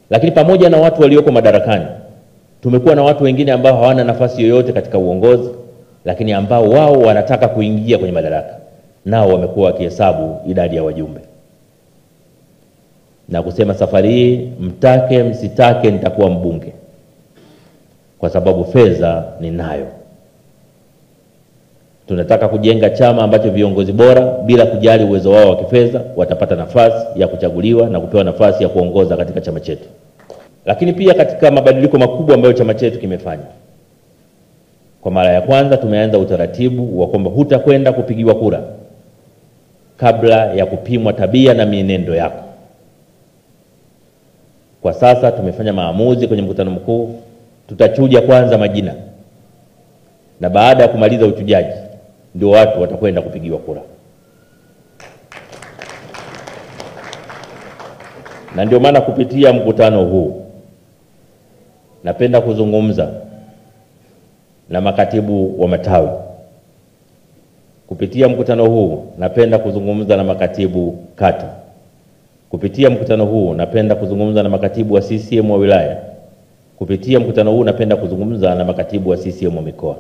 Lakini pamoja na watu walioko madarakani, tumekuwa na watu wengine ambao hawana nafasi yoyote katika uongozi, lakini ambao wao wanataka kuingia kwenye madaraka, nao wamekuwa wakihesabu idadi ya wajumbe na kusema safari hii mtake msitake nitakuwa mbunge kwa sababu fedha ninayo. Tunataka kujenga chama ambacho viongozi bora bila kujali uwezo wao wa kifedha watapata nafasi ya kuchaguliwa na kupewa nafasi ya kuongoza katika chama chetu. Lakini pia katika mabadiliko makubwa ambayo chama chetu kimefanya, kwa mara ya kwanza tumeanza utaratibu wa kwamba hutakwenda kupigiwa kura kabla ya kupimwa tabia na mienendo yako. Kwa sasa tumefanya maamuzi kwenye mkutano mkuu, tutachuja kwanza majina, na baada ya kumaliza uchujaji ndio watu watakwenda kupigiwa kura. Na ndio maana kupitia mkutano huu napenda kuzungumza na makatibu wa matawi. Kupitia mkutano huu napenda kuzungumza na makatibu kata. Kupitia mkutano huu napenda kuzungumza na makatibu wa CCM wa wilaya. Kupitia mkutano huu napenda kuzungumza na makatibu wa CCM wa mikoa,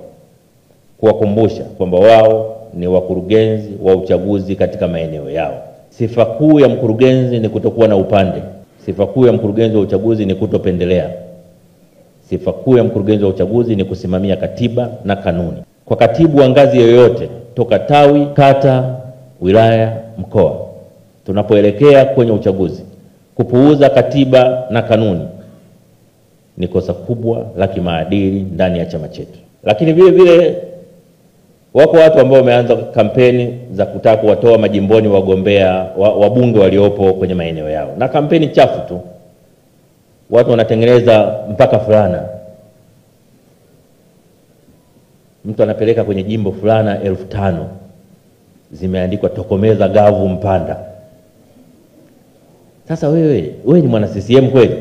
kuwakumbusha kwamba wao ni wakurugenzi wa uchaguzi katika maeneo yao. Sifa kuu ya mkurugenzi ni kutokuwa na upande. Sifa kuu ya mkurugenzi wa uchaguzi ni kutopendelea. Sifa kuu ya mkurugenzi wa uchaguzi ni kusimamia katiba na kanuni. Kwa katibu wa ngazi yoyote, toka tawi, kata, wilaya, mkoa, tunapoelekea kwenye uchaguzi, kupuuza katiba na kanuni ni kosa kubwa la kimaadili ndani ya chama chetu. Lakini vile vile wako watu ambao wameanza kampeni za kutaka kuwatoa majimboni wagombea wabunge waliopo kwenye maeneo yao, na kampeni chafu tu. Watu wanatengeneza mpaka fulana, mtu anapeleka kwenye jimbo fulana 5,000 zimeandikwa Tokomeza Gavu Mpanda. Sasa wewe ni mwana CCM kweli?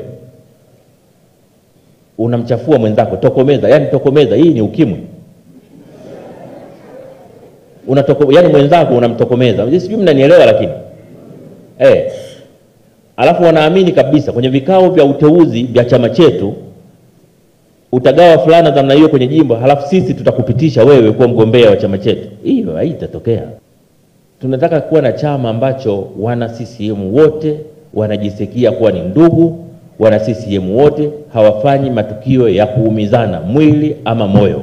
Unamchafua mwenzako Tokomeza, yani Tokomeza hii ni ukimwi. Yani mwenzako unamtokomeza. Sijui mnanielewa lakini. Alafu wanaamini kabisa kwenye vikao vya uteuzi vya chama chetu utagawa fulana za namna hiyo kwenye jimbo, halafu sisi tutakupitisha wewe kuwa mgombea wa chama chetu. Hiyo haitatokea. Tunataka kuwa na chama ambacho wana CCM wote wanajisikia kuwa ni ndugu, wana CCM wote hawafanyi matukio ya kuumizana mwili ama moyo.